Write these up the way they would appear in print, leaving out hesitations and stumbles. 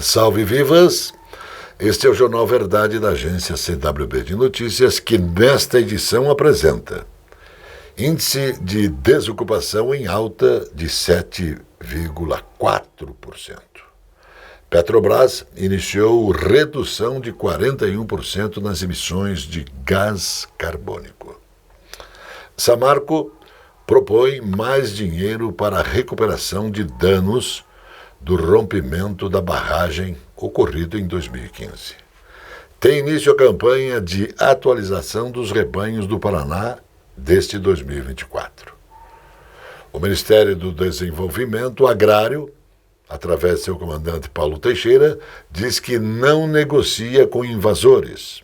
Salve vivas! Este é o Jornal Verdade da agência CWB de Notícias, que nesta edição apresenta índice de desocupação em alta de 7,4%. Petrobras iniciou redução de 41% nas emissões de gás carbônico. Samarco propõe mais dinheiro para a recuperação de danos do rompimento da barragem ocorrido em 2015. Tem início a campanha de atualização dos rebanhos do Paraná deste 2024. O Ministério do Desenvolvimento Agrário, através de seu comandante Paulo Teixeira, diz que não negocia com invasores.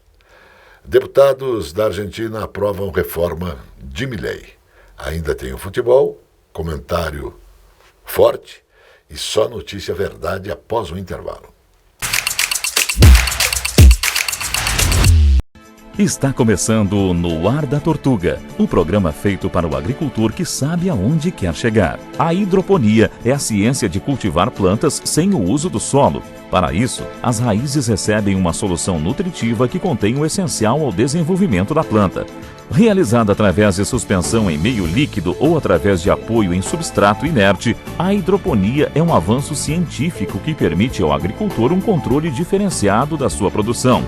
Deputados da Argentina aprovam reforma de Milei. Ainda tem o futebol, comentário forte e só notícia verdade após o intervalo. Está começando No Ar da Tortuga, o programa feito para o agricultor que sabe aonde quer chegar. A hidroponia é a ciência de cultivar plantas sem o uso do solo. Para isso, as raízes recebem uma solução nutritiva que contém o essencial ao desenvolvimento da planta. Realizada através de suspensão em meio líquido ou através de apoio em substrato inerte, a hidroponia é um avanço científico que permite ao agricultor um controle diferenciado da sua produção.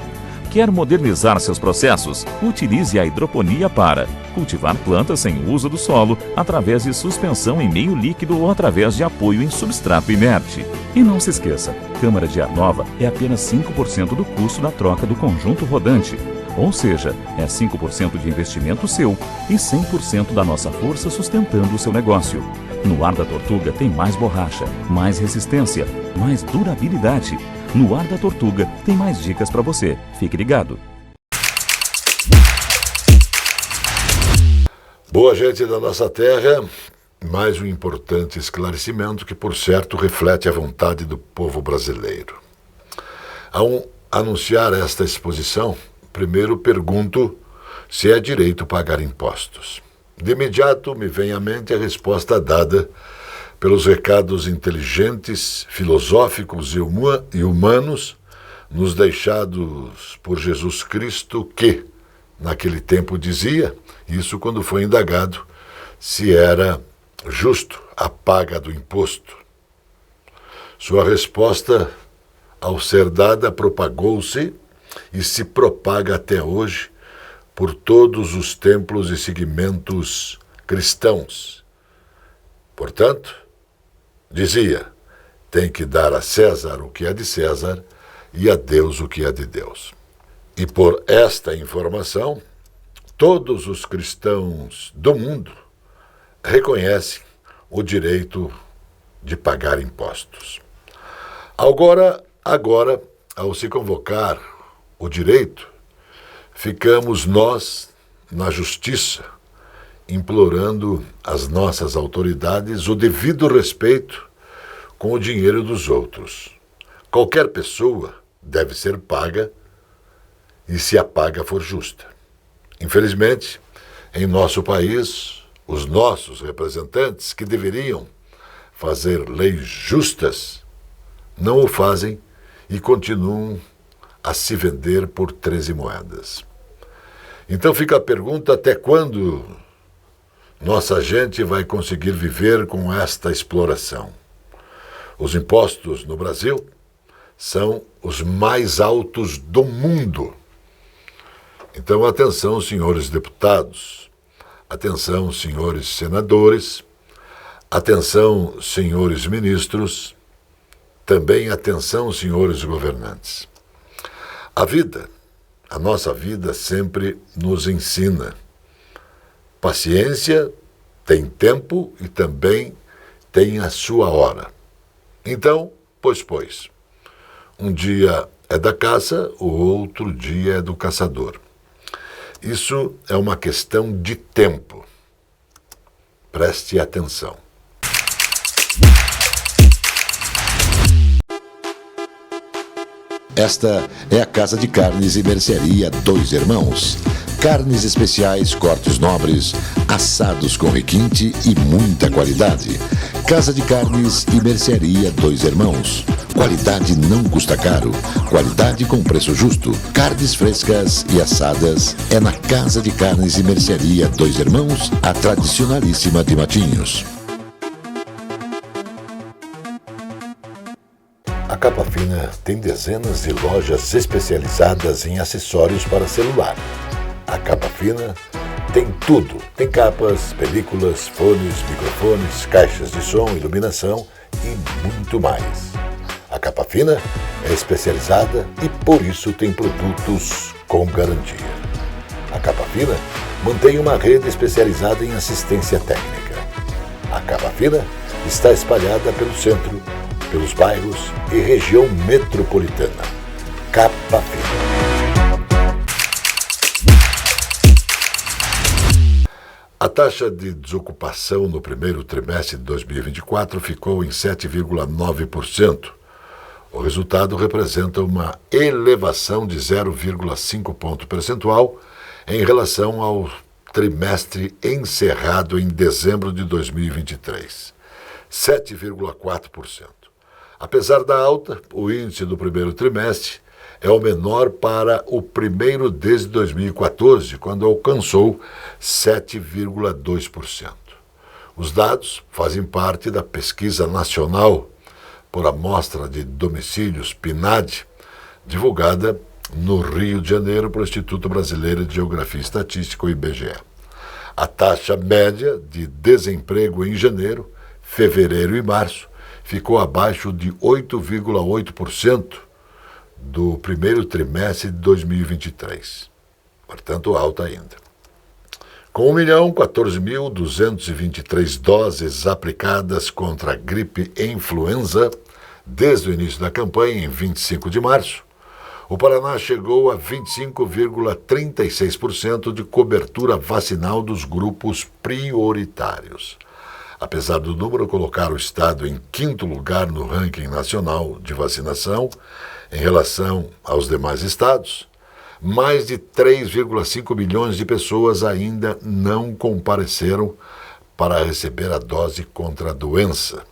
Quer modernizar seus processos? Utilize a hidroponia para cultivar plantas sem uso do solo, através de suspensão em meio líquido ou através de apoio em substrato inerte. E não se esqueça, câmara de ar nova é apenas 5% do custo da troca do conjunto rodante. Ou seja, é 5% de investimento seu e 100% da nossa força sustentando o seu negócio. No Ar da Tortuga tem mais borracha, mais resistência, mais durabilidade. No Ar da Tortuga tem mais dicas para você. Fique ligado. Boa gente da nossa terra, mais um importante esclarecimento que, por certo, reflete a vontade do povo brasileiro. Ao anunciar esta exposição, primeiro pergunto se é direito pagar impostos. De imediato me vem à mente a resposta dada pelos recados inteligentes, filosóficos e humanos nos deixados por Jesus Cristo, que, naquele tempo, dizia, isso quando foi indagado, se era justo a paga do imposto. Sua resposta, ao ser dada, propagou-se e se propaga até hoje por todos os templos e segmentos cristãos. Portanto, dizia, tem que dar a César o que é de César e a Deus o que é de Deus. E por esta informação, todos os cristãos do mundo reconhecem o direito de pagar impostos. Agora, ao se convocar o direito, ficamos nós, na justiça, implorando às nossas autoridades o devido respeito com o dinheiro dos outros. Qualquer pessoa deve ser paga e se a paga for justa. Infelizmente, em nosso país, os nossos representantes, que deveriam fazer leis justas, não o fazem e continuam a se vender por 13 moedas. Então fica a pergunta, até quando nossa gente vai conseguir viver com esta exploração? Os impostos no Brasil são os mais altos do mundo. Então, atenção, senhores deputados, atenção, senhores senadores, atenção, senhores ministros, também atenção, senhores governantes. A nossa vida sempre nos ensina. Paciência tem tempo e também tem a sua hora. Então, pois, um dia é da caça, o outro dia é do caçador. Isso é uma questão de tempo. Preste atenção. Esta é a Casa de Carnes e Mercearia Dois Irmãos. Carnes especiais, cortes nobres, assados com requinte e muita qualidade. Casa de Carnes e Mercearia Dois Irmãos. Qualidade não custa caro. Qualidade com preço justo. Carnes frescas e assadas é na Casa de Carnes e Mercearia Dois Irmãos, a tradicionalíssima de Matinhos. A Capa Fina tem dezenas de lojas especializadas em acessórios para celular. A Capa Fina tem tudo. Tem capas, películas, fones, microfones, caixas de som, iluminação e muito mais. A Capa Fina é especializada e por isso tem produtos com garantia. A Capa Fina mantém uma rede especializada em assistência técnica. A Capa Fina está espalhada pelo centro, pelos bairros e região metropolitana. Capa Fina. A taxa de desocupação no primeiro trimestre de 2024 ficou em 7,9%. O resultado representa uma elevação de 0,5 ponto percentual em relação ao trimestre encerrado em dezembro de 2023, 7,4%. Apesar da alta, o índice do primeiro trimestre é o menor para o primeiro desde 2014, quando alcançou 7,2%. Os dados fazem parte da Pesquisa Nacional por Amostra de Domicílios, PNAD, divulgada no Rio de Janeiro pelo Instituto Brasileiro de Geografia e Estatística, o IBGE. A taxa média de desemprego em janeiro, fevereiro e março ficou abaixo de 8,8% do primeiro trimestre de 2023, portanto alta ainda. Com 1.014.223 doses aplicadas contra a gripe e influenza desde o início da campanha, em 25 de março, o Paraná chegou a 25,36% de cobertura vacinal dos grupos prioritários. Apesar do número colocar o estado em quinto lugar no ranking nacional de vacinação, em relação aos demais estados, mais de 3,5 milhões de pessoas ainda não compareceram para receber a dose contra a doença.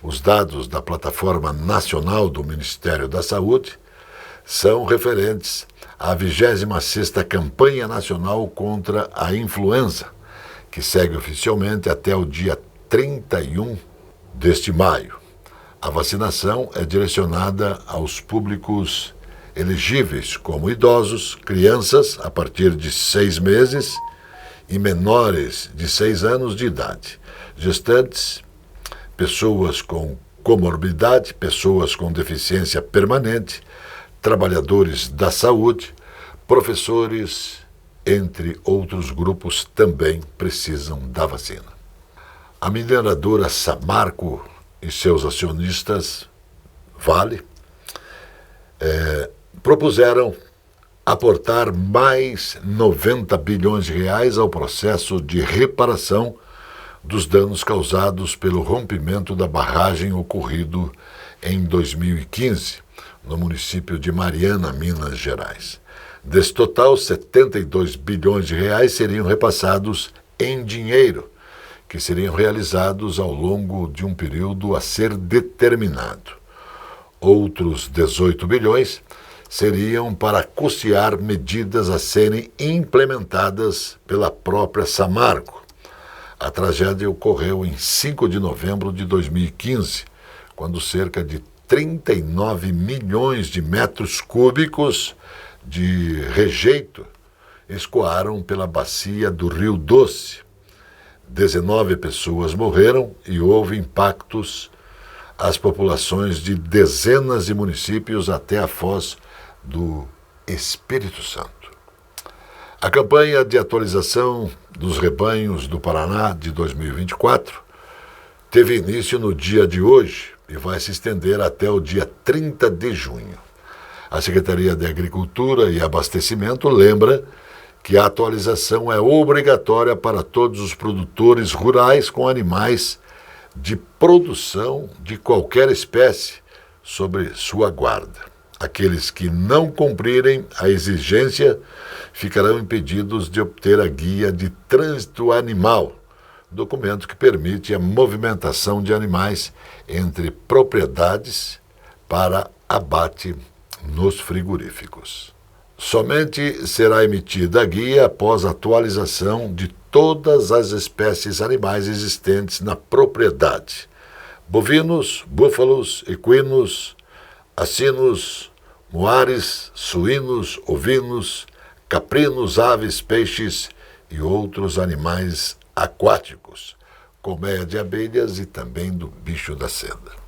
Os dados da Plataforma Nacional do Ministério da Saúde são referentes à 26ª Campanha Nacional contra a Influenza, que segue oficialmente até o dia 31 deste maio. A vacinação é direcionada aos públicos elegíveis, como idosos, crianças a partir de 6 meses e menores de 6 anos de idade, gestantes, pessoas com comorbidade, pessoas com deficiência permanente, trabalhadores da saúde, professores, entre outros grupos, também precisam da vacina. A mineradora Samarco e seus acionistas, Vale, propuseram aportar mais 90 bilhões de reais ao processo de reparação dos danos causados pelo rompimento da barragem ocorrido em 2015, no município de Mariana, Minas Gerais. Desse total, 72 bilhões de reais seriam repassados em dinheiro, que seriam realizados ao longo de um período a ser determinado. Outros 18 bilhões seriam para custear medidas a serem implementadas pela própria Samarco. A tragédia ocorreu em 5 de novembro de 2015, quando cerca de 39 milhões de metros cúbicos de rejeito escoaram pela bacia do Rio Doce. 19 pessoas morreram e houve impactos às populações de dezenas de municípios até a foz do Espírito Santo. A campanha de atualização dos rebanhos do Paraná de 2024 teve início no dia de hoje e vai se estender até o dia 30 de junho. A Secretaria de Agricultura e Abastecimento lembra que a atualização é obrigatória para todos os produtores rurais com animais de produção de qualquer espécie sobre sua guarda. Aqueles que não cumprirem a exigência ficarão impedidos de obter a guia de trânsito animal, documento que permite a movimentação de animais entre propriedades para abate nos frigoríficos. Somente será emitida a guia após atualização de todas as espécies animais existentes na propriedade: bovinos, búfalos, equinos, assinos, moares, suínos, ovinos, caprinos, aves, peixes e outros animais aquáticos, colmeia de abelhas e também do bicho da seda.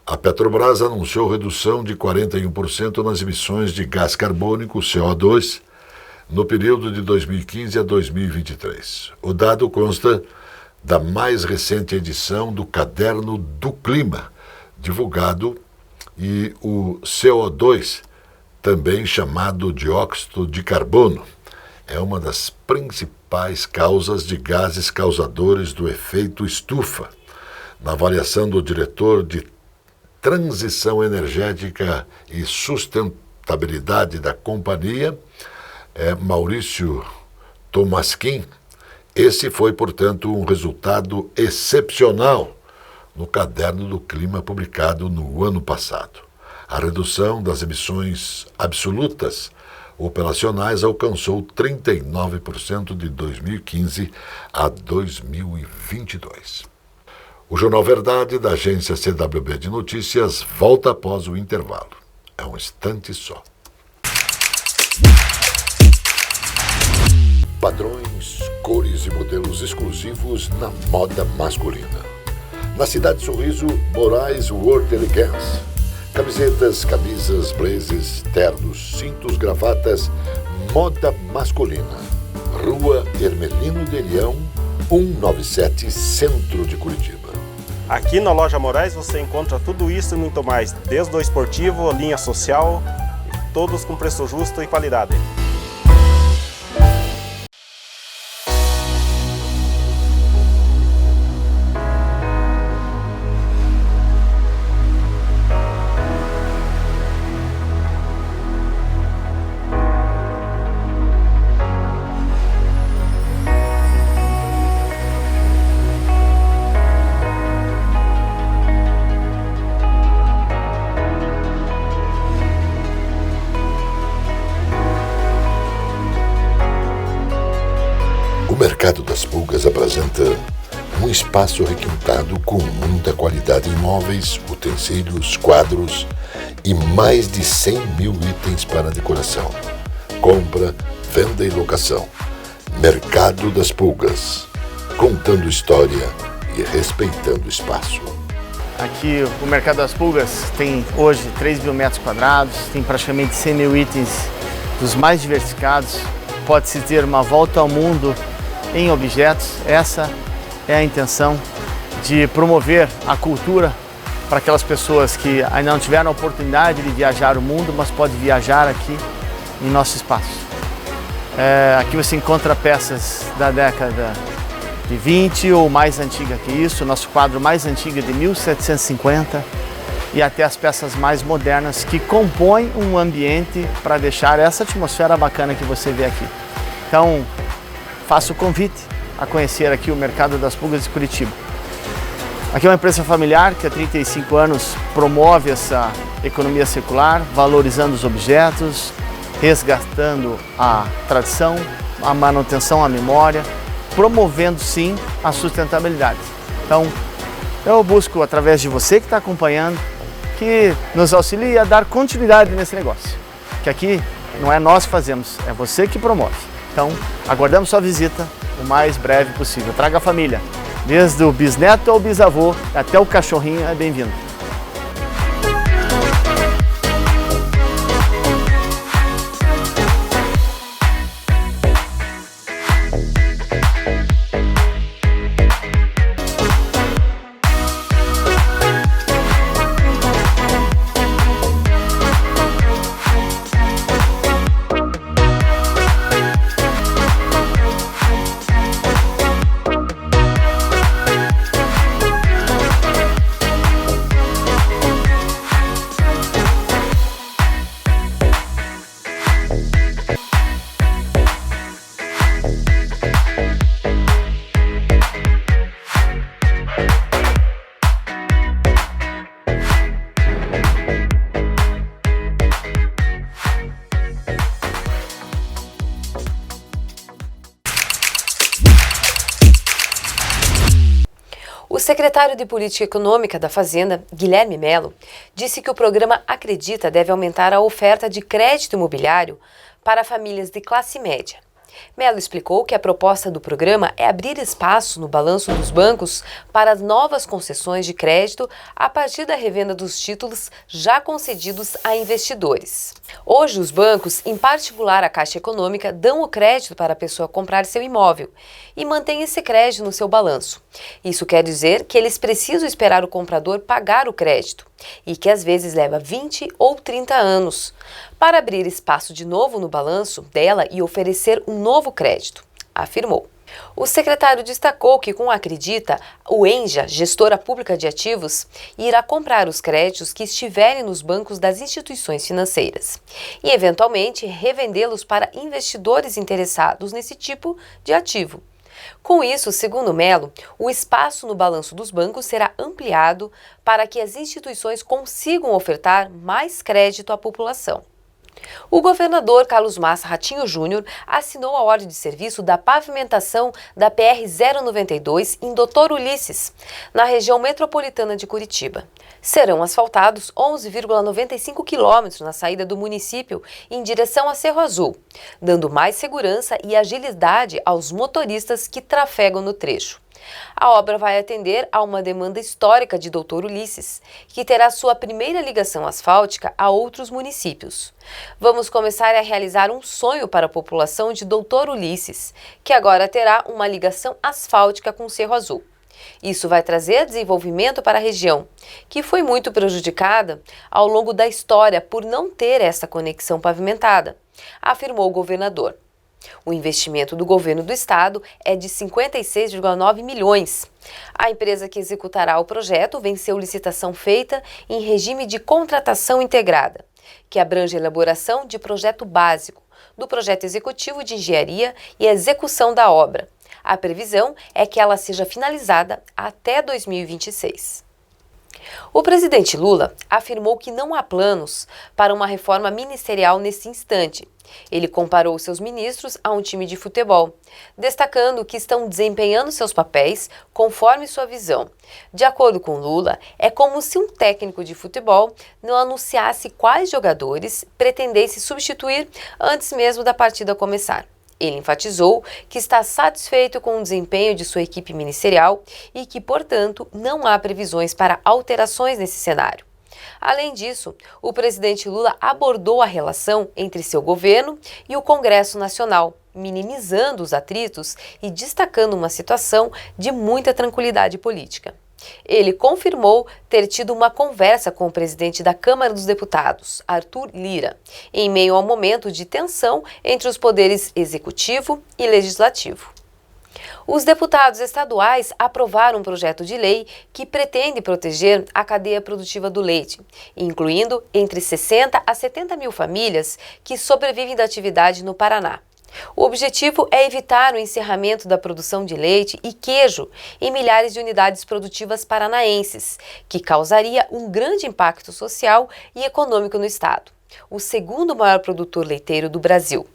A Petrobras anunciou redução de 41% nas emissões de gás carbônico, CO2, no período de 2015 a 2023. O dado consta da mais recente edição do Caderno do Clima, divulgado, e o CO2, também chamado dióxido de carbono, é uma das principais causas de gases causadores do efeito estufa. Na avaliação do diretor de Transição Energética e Sustentabilidade da companhia, Maurício Tomasquim, esse foi, portanto, um resultado excepcional no Caderno do Clima publicado no ano passado. A redução das emissões absolutas operacionais alcançou 39% de 2015 a 2022. O Jornal Verdade, da agência CWB de Notícias, volta após o intervalo. É um instante só. Padrões, cores e modelos exclusivos na moda masculina. Na Cidade Sorriso, Moraes World Elegance. Camisetas, camisas, blazers, ternos, cintos, gravatas, moda masculina. Rua Hermelino de Leão, 197, Centro de Curitiba. Aqui na Loja Moraes você encontra tudo isso e muito mais, desde o esportivo, linha social, todos com preço justo e qualidade. O Mercado das Pulgas apresenta um espaço requintado com muita qualidade em móveis, utensílios, quadros e mais de 100 mil itens para decoração. Compra, venda e locação. Mercado das Pulgas, contando história e respeitando espaço. Aqui o Mercado das Pulgas tem hoje 3 mil metros quadrados, tem praticamente 100 mil itens dos mais diversificados. Pode-se ter uma volta ao mundo em objetos. Essa é a intenção de promover a cultura para aquelas pessoas que ainda não tiveram a oportunidade de viajar o mundo, mas podem viajar aqui em nosso espaço. Aqui você encontra peças da década de 20 ou mais antiga que isso. Nosso quadro mais antigo é de 1750 e até as peças mais modernas que compõem um ambiente para deixar essa atmosfera bacana que você vê aqui. Então, faço o convite a conhecer aqui o Mercado das Pulgas de Curitiba. Aqui é uma empresa familiar que há 35 anos promove essa economia circular, valorizando os objetos, resgatando a tradição, a manutenção, a memória, promovendo sim a sustentabilidade. Então, eu busco através de você que está acompanhando, que nos auxilie a dar continuidade nesse negócio. Que aqui não é nós que fazemos, é você que promove. Então, aguardamos sua visita o mais breve possível. Traga a família, desde o bisneto ao bisavô, até o cachorrinho é bem-vindo. O secretário de Política Econômica da Fazenda, Guilherme Mello, disse que o programa Acredita deve aumentar a oferta de crédito imobiliário para famílias de classe média. Mello explicou que a proposta do programa é abrir espaço no balanço dos bancos para novas concessões de crédito a partir da revenda dos títulos já concedidos a investidores. Hoje, os bancos, em particular a Caixa Econômica, dão o crédito para a pessoa comprar seu imóvel e mantém esse crédito no seu balanço. Isso quer dizer que eles precisam esperar o comprador pagar o crédito e que às vezes leva 20 ou 30 anos para abrir espaço de novo no balanço dela e oferecer um novo crédito, afirmou. O secretário destacou que, com a Acredita, o Enja, gestora pública de ativos, irá comprar os créditos que estiverem nos bancos das instituições financeiras e, eventualmente, revendê-los para investidores interessados nesse tipo de ativo. Com isso, segundo Mello, o espaço no balanço dos bancos será ampliado para que as instituições consigam ofertar mais crédito à população. O governador Carlos Massa Ratinho Júnior assinou a ordem de serviço da pavimentação da PR-092 em Doutor Ulisses, na região metropolitana de Curitiba. Serão asfaltados 11,95 quilômetros na saída do município em direção a Cerro Azul, dando mais segurança e agilidade aos motoristas que trafegam no trecho. A obra vai atender a uma demanda histórica de Doutor Ulisses, que terá sua primeira ligação asfáltica a outros municípios. Vamos começar a realizar um sonho para a população de Doutor Ulisses, que agora terá uma ligação asfáltica com Cerro Azul. Isso vai trazer desenvolvimento para a região, que foi muito prejudicada ao longo da história por não ter essa conexão pavimentada, afirmou o governador. O investimento do governo do estado é de 56,9 milhões. A empresa que executará o projeto venceu licitação feita em regime de contratação integrada, que abrange a elaboração de projeto básico, do projeto executivo de engenharia e a execução da obra. A previsão é que ela seja finalizada até 2026. O presidente Lula afirmou que não há planos para uma reforma ministerial nesse instante. Ele comparou seus ministros a um time de futebol, destacando que estão desempenhando seus papéis conforme sua visão. De acordo com Lula, é como se um técnico de futebol não anunciasse quais jogadores pretendesse substituir antes mesmo da partida começar. Ele enfatizou que está satisfeito com o desempenho de sua equipe ministerial e que, portanto, não há previsões para alterações nesse cenário. Além disso, o presidente Lula abordou a relação entre seu governo e o Congresso Nacional, minimizando os atritos e destacando uma situação de muita tranquilidade política. Ele confirmou ter tido uma conversa com o presidente da Câmara dos Deputados, Arthur Lira, em meio ao momento de tensão entre os poderes executivo e legislativo. Os deputados estaduais aprovaram um projeto de lei que pretende proteger a cadeia produtiva do leite, incluindo entre 60 a 70 mil famílias que sobrevivem da atividade no Paraná. O objetivo é evitar o encerramento da produção de leite e queijo em milhares de unidades produtivas paranaenses, que causaria um grande impacto social e econômico no estado, o segundo maior produtor leiteiro do Brasil.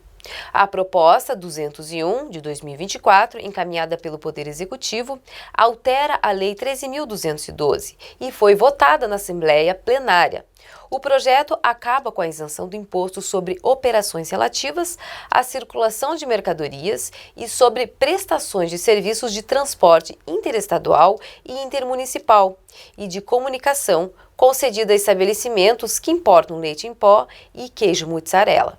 A proposta 201 de 2024, encaminhada pelo Poder Executivo, altera a Lei 13.212 e foi votada na Assembleia Plenária. O projeto acaba com a isenção do imposto sobre operações relativas à circulação de mercadorias e sobre prestações de serviços de transporte interestadual e intermunicipal e de comunicação concedida a estabelecimentos que importam leite em pó e queijo mussarela.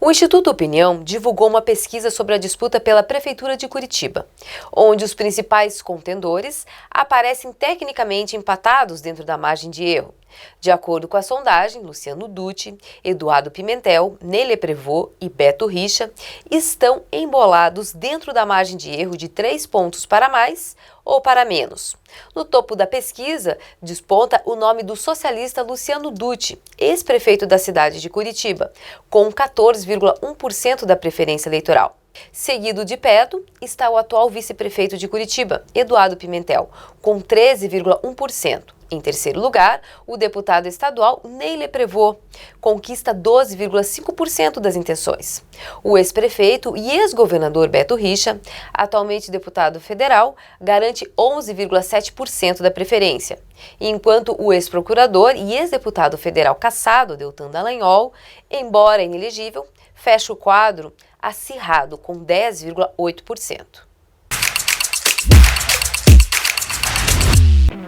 O Instituto Opinião divulgou uma pesquisa sobre a disputa pela Prefeitura de Curitiba, onde os principais contendores aparecem tecnicamente empatados dentro da margem de erro. De acordo com a sondagem, Luciano Dutti, Eduardo Pimentel, Nélé Prévost e Beto Richa estão embolados dentro da margem de erro de 3 pontos para mais ou para menos. No topo da pesquisa, desponta o nome do socialista Luciano Dutti, ex-prefeito da cidade de Curitiba, com 14,1% da preferência eleitoral. Seguido de perto está o atual vice-prefeito de Curitiba, Eduardo Pimentel, com 13,1%. Em terceiro lugar, o deputado estadual Ney Leprevô conquista 12,5% das intenções. O ex-prefeito e ex-governador Beto Richa, atualmente deputado federal, garante 11,7% da preferência, enquanto o ex-procurador e ex-deputado federal cassado, Deltan Dallagnol, embora inelegível, fecha o quadro acirrado com 10,8%.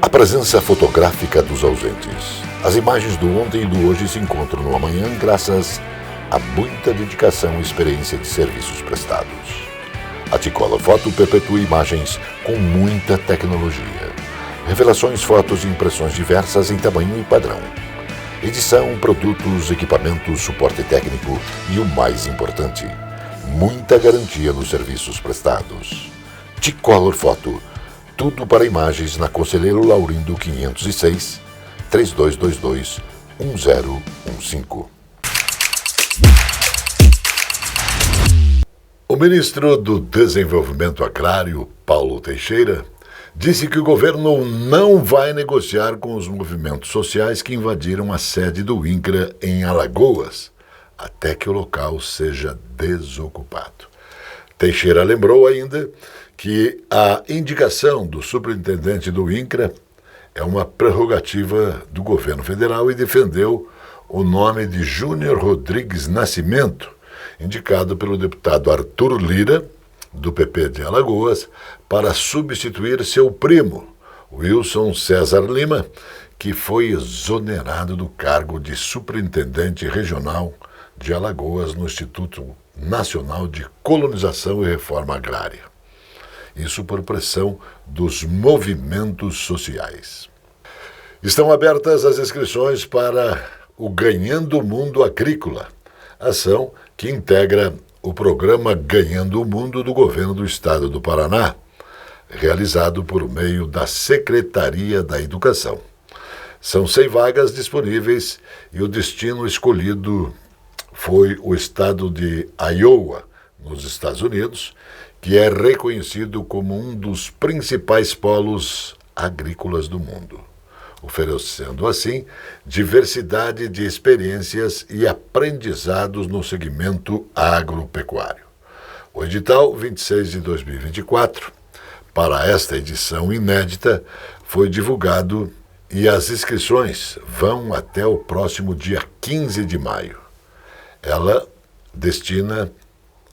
A presença fotográfica dos ausentes. As imagens do ontem e do hoje se encontram no amanhã graças a muita dedicação e experiência de serviços prestados. A T-Color Foto perpetua imagens com muita tecnologia. Revelações, fotos e impressões diversas em tamanho e padrão. Edição, produtos, equipamentos, suporte técnico e o mais importante, muita garantia nos serviços prestados. T-Color Foto. Tudo para imagens na Conselheiro Laurindo 506, 3222-1015. O ministro do Desenvolvimento Agrário, Paulo Teixeira, disse que o governo não vai negociar com os movimentos sociais que invadiram a sede do INCRA em Alagoas, até que o local seja desocupado. Teixeira lembrou ainda que a indicação do superintendente do INCRA é uma prerrogativa do governo federal e defendeu o nome de Júnior Rodrigues Nascimento, indicado pelo deputado Arthur Lira, do PP de Alagoas, para substituir seu primo, Wilson César Lima, que foi exonerado do cargo de superintendente regional de Alagoas no Instituto Nacional de Colonização e Reforma Agrária. Isso por pressão dos movimentos sociais. Estão abertas as inscrições para o Ganhando o Mundo Agrícola, ação que integra o programa Ganhando o Mundo do Governo do Estado do Paraná, realizado por meio da Secretaria da Educação. São 100 vagas disponíveis e o destino escolhido foi o estado de Iowa, nos Estados Unidos, que é reconhecido como um dos principais polos agrícolas do mundo, oferecendo assim diversidade de experiências e aprendizados no segmento agropecuário. O edital 26 de 2024, para esta edição inédita, foi divulgado e as inscrições vão até o próximo dia 15 de maio. Ela destina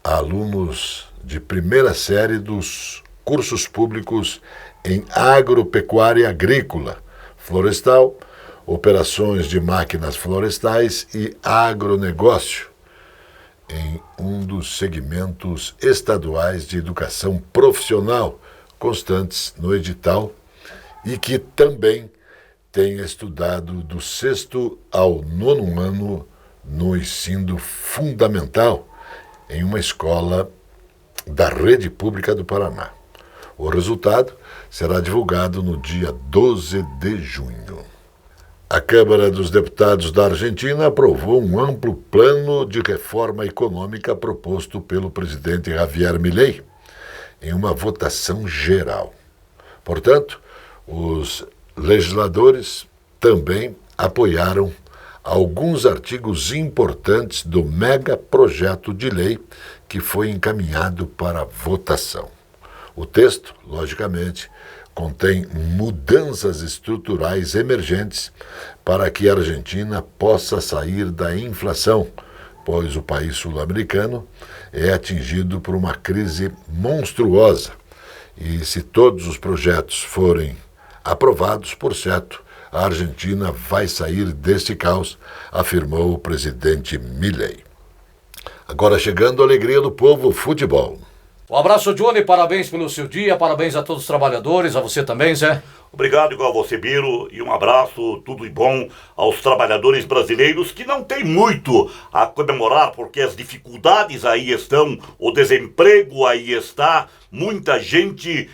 a alunos de primeira série dos cursos públicos em agropecuária agrícola, florestal, operações de máquinas florestais e agronegócio, em um dos segmentos estaduais de educação profissional constantes no edital e que também tem estudado do 6º ao 9º ano no ensino fundamental em uma escola da Rede Pública do Paraná. O resultado será divulgado no dia 12 de junho. A Câmara dos Deputados da Argentina aprovou um amplo plano de reforma econômica proposto pelo presidente Javier Milei em uma votação geral. Portanto, os legisladores também apoiaram alguns artigos importantes do mega projeto de lei que foi encaminhado para votação. O texto, logicamente, contém mudanças estruturais emergentes para que a Argentina possa sair da inflação, pois o país sul-americano é atingido por uma crise monstruosa. E se todos os projetos forem aprovados, por certo, a Argentina vai sair deste caos, afirmou o presidente Milei. Agora chegando a alegria do povo, futebol. Um abraço, Johnny, parabéns pelo seu dia, parabéns a todos os trabalhadores, a você também, Zé. Obrigado, igual a você, Biro, e um abraço, tudo de bom aos trabalhadores brasileiros que não tem muito a comemorar, porque as dificuldades aí estão, o desemprego aí está, muita gente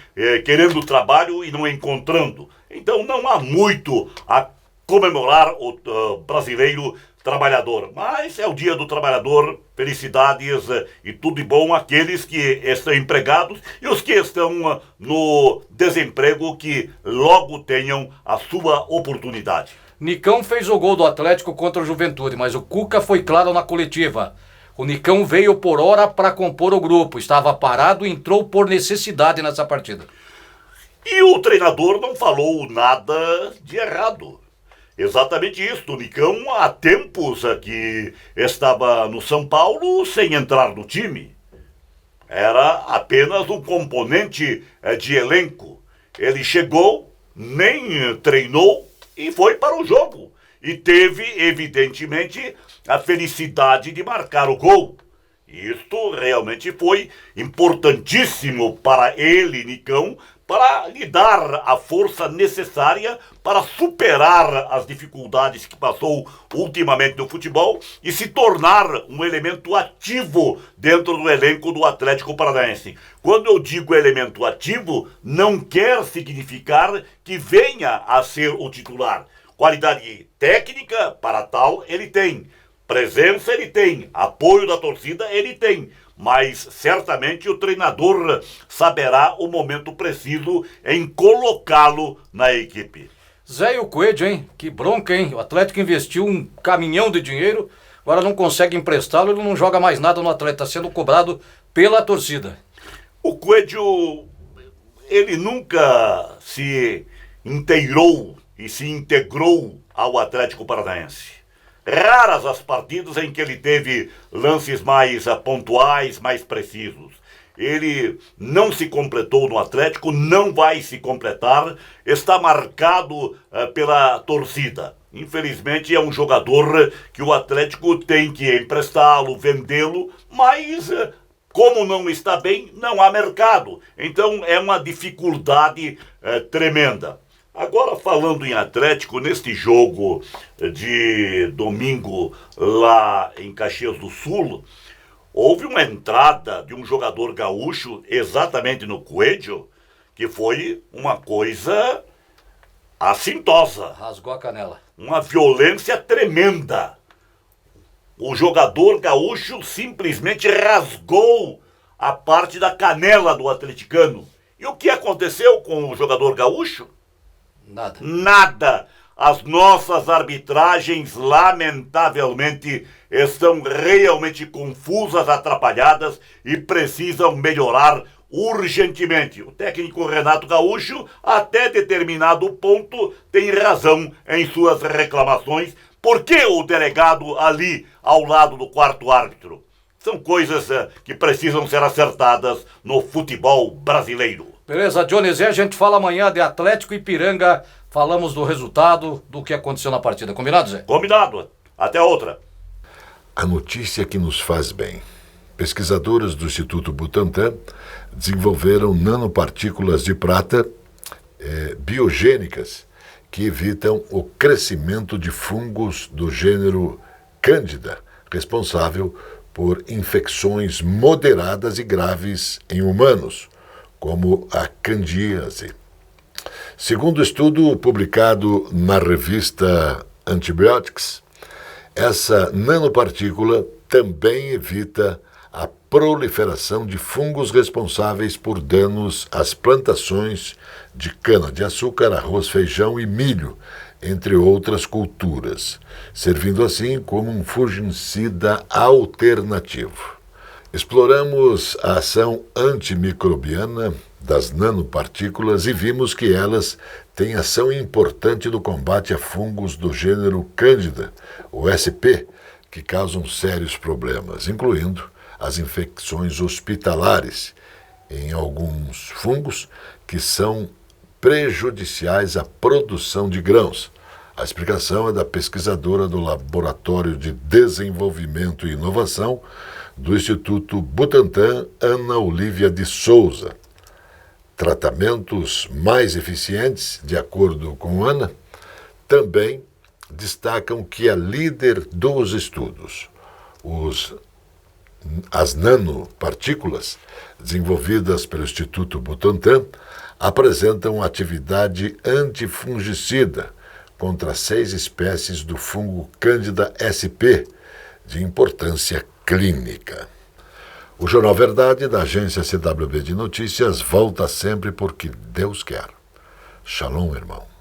querendo trabalho e não encontrando. Então não há muito a comemorar o brasileiro trabalhador. Mas é o Dia do Trabalhador, felicidades e tudo de bom àqueles que estão empregados e os que estão no desemprego, que logo tenham a sua oportunidade. Nicão fez o gol do Atlético contra o Juventude, mas o Cuca foi claro na coletiva. O Nicão veio por hora para compor o grupo, estava parado e entrou por necessidade nessa partida. E o treinador não falou nada de errado. Exatamente isso. O Nicão há tempos que estava no São Paulo sem entrar no time. Era apenas um componente de elenco. Ele chegou, nem treinou e foi para o jogo. E teve, evidentemente, a felicidade de marcar o gol. Isto realmente foi importantíssimo para ele, Nicão, para lhe dar a força necessária para superar as dificuldades que passou ultimamente no futebol e se tornar um elemento ativo dentro do elenco do Atlético Paranaense. Quando eu digo elemento ativo, não quer significar que venha a ser o titular. Qualidade técnica para tal ele tem, presença ele tem, apoio da torcida ele tem. Mas certamente o treinador saberá o momento preciso em colocá-lo na equipe. Zé e o Coelho, hein? Que bronca, hein? O Atlético investiu um caminhão de dinheiro, agora não consegue emprestá-lo, ele não joga mais nada no Atlético, está sendo cobrado pela torcida. O Coelho, ele nunca se inteirou e se integrou ao Atlético Paranaense. Raras as partidas em que ele teve lances mais pontuais, mais precisos. Ele não se completou no Atlético, não vai se completar, está marcado pela torcida. Infelizmente é um jogador que o Atlético tem que emprestá-lo, vendê-lo, mas como não está bem, não há mercado. Então é uma dificuldade tremenda. Agora, falando em Atlético, neste jogo de domingo lá em Caxias do Sul, houve uma entrada de um jogador gaúcho exatamente no Coelho, que foi uma coisa assintosa. Rasgou a canela. Uma violência tremenda. O jogador gaúcho simplesmente rasgou a parte da canela do atleticano. E o que aconteceu com o jogador gaúcho? Nada. Nada. As nossas arbitragens, lamentavelmente, estão realmente confusas, atrapalhadas e precisam melhorar urgentemente. O técnico Renato Gaúcho, até determinado ponto, tem razão em suas reclamações. Por que o delegado ali, ao lado do quarto árbitro? São coisas que precisam ser acertadas no futebol brasileiro. Beleza, Johnny Zé, a gente fala amanhã de Atlético e Ipiranga, falamos do resultado, do que aconteceu na partida. Combinado, Zé? Combinado. Até outra. A notícia que nos faz bem. Pesquisadoras do Instituto Butantan desenvolveram nanopartículas de prata biogênicas que evitam o crescimento de fungos do gênero Cândida, responsável por infecções moderadas e graves em humanos, como a candíase. Segundo estudo publicado na revista Antibiotics, essa nanopartícula também evita a proliferação de fungos responsáveis por danos às plantações de cana-de-açúcar, arroz, feijão e milho, entre outras culturas, servindo assim como um fungicida alternativo. Exploramos a ação antimicrobiana das nanopartículas e vimos que elas têm ação importante no combate a fungos do gênero Cândida, o SP, que causam sérios problemas, incluindo as infecções hospitalares, em alguns fungos que são prejudiciais à produção de grãos. A explicação é da pesquisadora do Laboratório de Desenvolvimento e Inovação do Instituto Butantan, Ana Olívia de Souza. Tratamentos mais eficientes, de acordo com Ana, também destacam que a líder dos estudos, as nanopartículas desenvolvidas pelo Instituto Butantan, apresentam atividade antifungicida, contra 6 espécies do fungo Candida sp, de importância clínica. O Jornal Verdade, da agência CWB de Notícias, volta sempre porque Deus quer. Shalom, irmão.